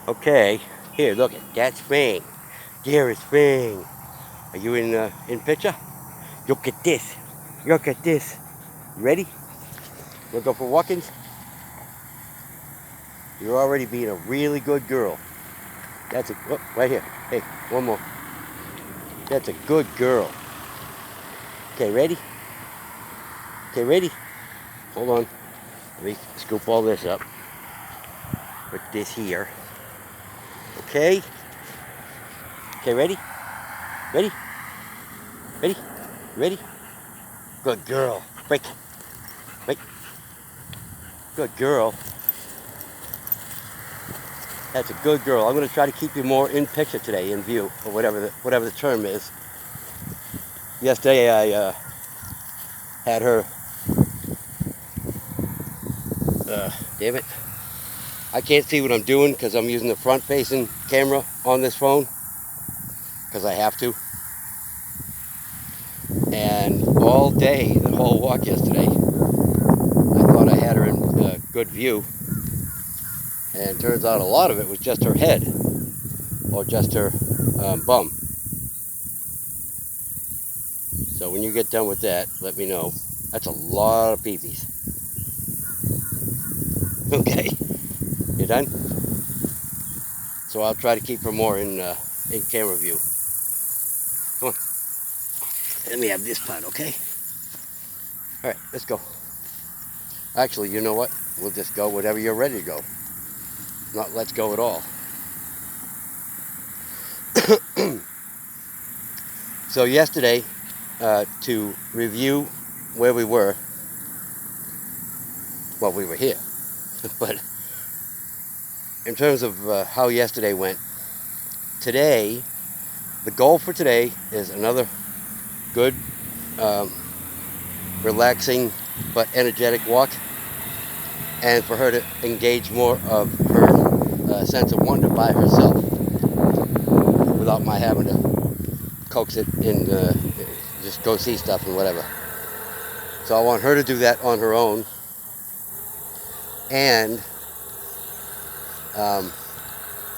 Okay, here, look it. That's Fang. There is Fang. Are you in picture? Look at this. Look at this. You ready? Wanna go for walkings? You're already being a really good girl. That's a right here. Hey, one more. That's a good girl. Okay, ready? Okay, ready? Hold on. Let me scoop all this up. Put this here. Okay. Okay, ready? Ready? Ready? Ready? Good girl. Break. Break. Good girl. That's a good girl. I'm going to try to keep you more in picture today, in view, or whatever the term is. Yesterday I had her. Damn it! I can't see what I'm doing because I'm using the front-facing camera on this phone because I have to. And all day, the whole walk yesterday, I thought I had her in good view, and turns out a lot of it was just her head or just her bum. So when you get done with that, let me know. That's a lot of peepees. Okay, you done? So I'll try to keep her more in camera view. Come on, let me have this part, okay? All right, let's go. Actually, you know what? We'll just go whenever you're ready to go. Not let's go at all. So yesterday, to review where we were, well, we were here, but in terms of how yesterday went, today, the goal for today is another good, relaxing, but energetic walk, and for her to engage more of her sense of wonder by herself without my having to coax it in, just go see stuff and whatever. So I want her to do that on her own, and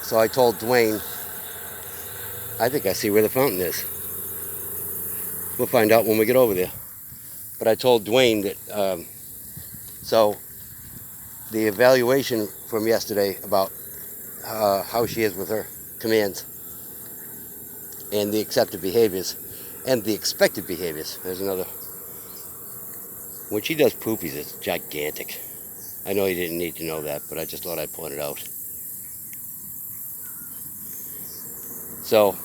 so I told Dwayne, I think I see where the fountain is. We'll find out when we get over there. But I told Dwayne that, so the evaluation from yesterday about how she is with her commands and the accepted behaviors and the expected behaviors. There's another. When she does poopies, it's gigantic. I know you didn't need to know that, but I just thought I'd point it out. So,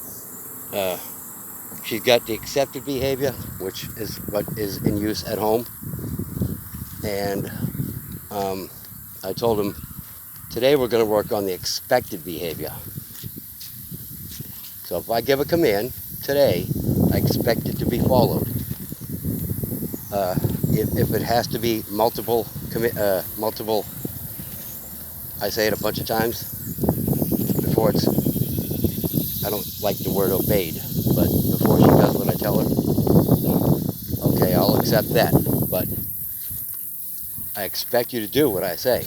she's got the accepted behavior, which is what is in use at home. And I told him, today we're going to work on the expected behavior. So if I give a command today, I expect it to be followed. If it has to be multiple, I say it a bunch of times before it's, I don't like the word obeyed, but before she does what I tell her, okay, I'll accept that, but I expect you to do what I say.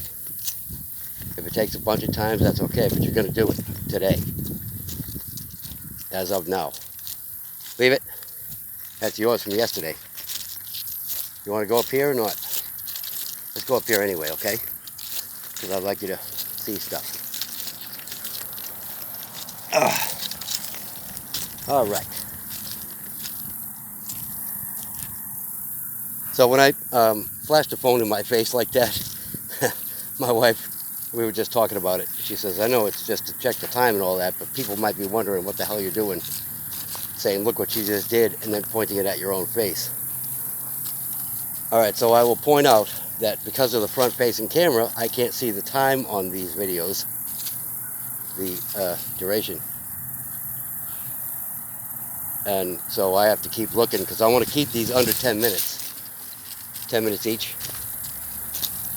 If it takes a bunch of times, that's okay, but you're going to do it today, as of now. Leave it. That's yours from yesterday. You want to go up here or not? Let's go up here anyway, okay? Because I'd like you to see stuff. All right. So when I flashed the phone in my face like that, my wife, we were just talking about it. She says, I know it's just to check the time and all that, but people might be wondering what the hell you're doing. Saying, look what you just did, and then pointing it at your own face. All right, so I will point out that because of the front-facing camera, I can't see the time on these videos, the duration. And so I have to keep looking because I want to keep these under 10 minutes. 10 minutes each.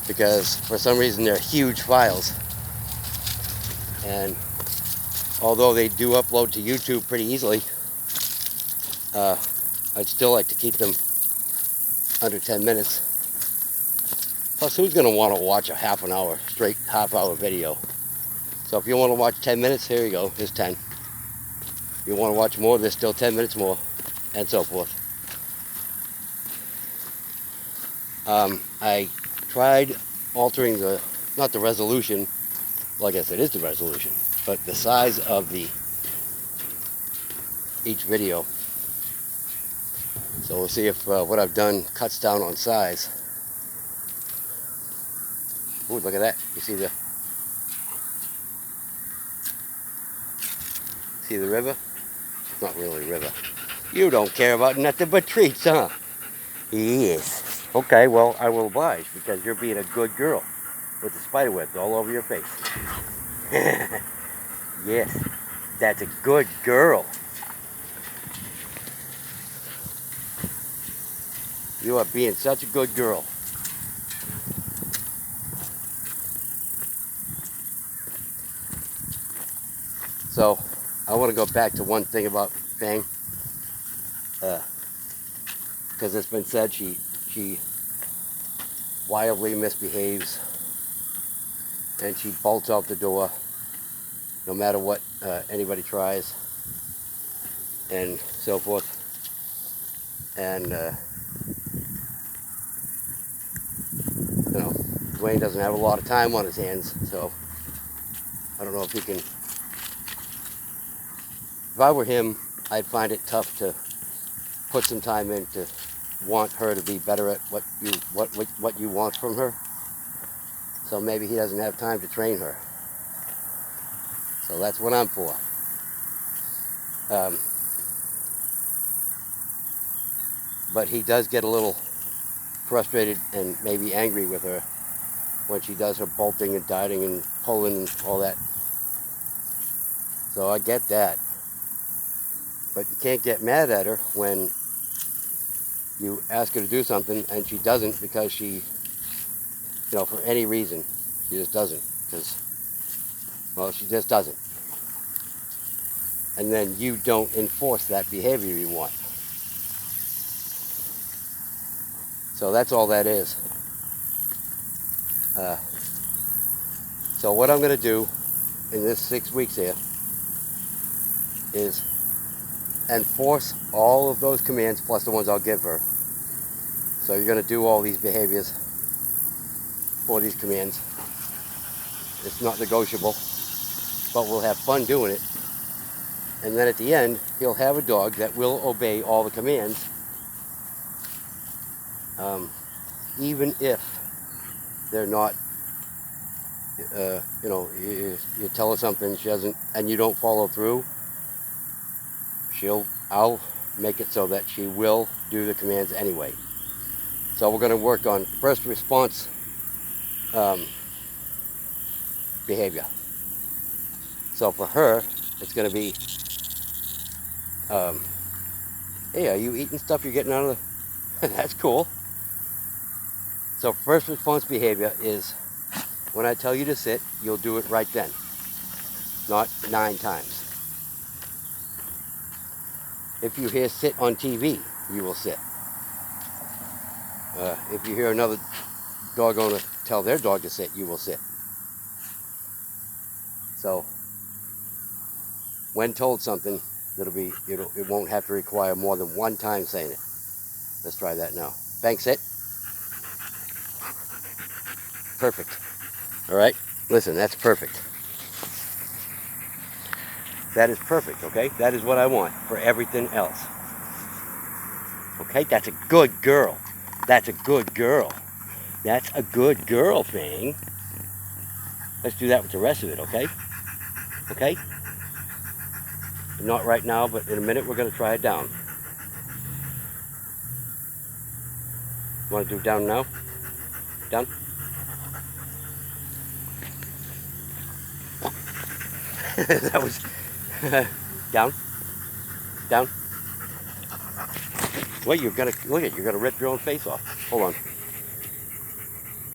Because for some reason they're huge files. And although they do upload to YouTube pretty easily, I'd still like to keep them under 10 minutes. Plus, who's going to want to watch a half-hour video? So if you want to watch 10 minutes, here you go, here's 10. If you want to watch more, there's still 10 minutes more, and so forth. I tried altering not the resolution, well, I guess it is the resolution, but the size of each video. So we'll see if what I've done cuts down on size. Ooh, look at that. You see the river? It's not really a river. You don't care about nothing but treats, huh? Yes. Okay, well, I will oblige because you're being a good girl with the spider webs all over your face. Yes, that's a good girl. You are being such a good girl. So, I want to go back to one thing about Fang. Because it's been said she wildly misbehaves and she bolts out the door no matter what anybody tries and so forth. And you know, Dwayne doesn't have a lot of time on his hands, so I don't know if he can. If I were him, I'd find it tough to put some time in to want her to be better at what you want from her. So maybe he doesn't have time to train her. So that's what I'm for. But he does get a little frustrated and maybe angry with her when she does her bolting and dieting and pulling and all that. So I get that. But you can't get mad at her when you ask her to do something and she doesn't because she, for any reason, she just doesn't. Because, well, she just doesn't. And then you don't enforce that behavior you want. So that's all that is. So what I'm going to do in this 6 weeks here is enforce all of those commands plus the ones I'll give her. So you're going to do all these behaviors for these commands. It's not negotiable, but we'll have fun doing it. And then at the end, he'll have a dog that will obey all the commands, even if they're not, you tell her something, she doesn't, and you don't follow through, I'll make it so that she will do the commands anyway. So we're going to work on first response behavior. So for her, it's going to be, hey, are you eating stuff you're getting out of the... That's cool. So first response behavior is when I tell you to sit, you'll do it right then, not 9 times. If you hear sit on TV, you will sit. If you hear another dog owner tell their dog to sit, you will sit. So when told something, it won't have to require more than 1 time saying it. Let's try that now. Fang, sit. Perfect. All right, listen, that's perfect. That is perfect, okay? That is what I want for everything else. Okay, that's a good girl. That's a good girl. That's a good girl, Fang. Let's do that with the rest of it, okay? Okay? Not right now, but in a minute we're going to try it down. Want to do down now? Down? That was... down? Down? Wait, you're going to... Look at it, you're going to rip your own face off. Hold on.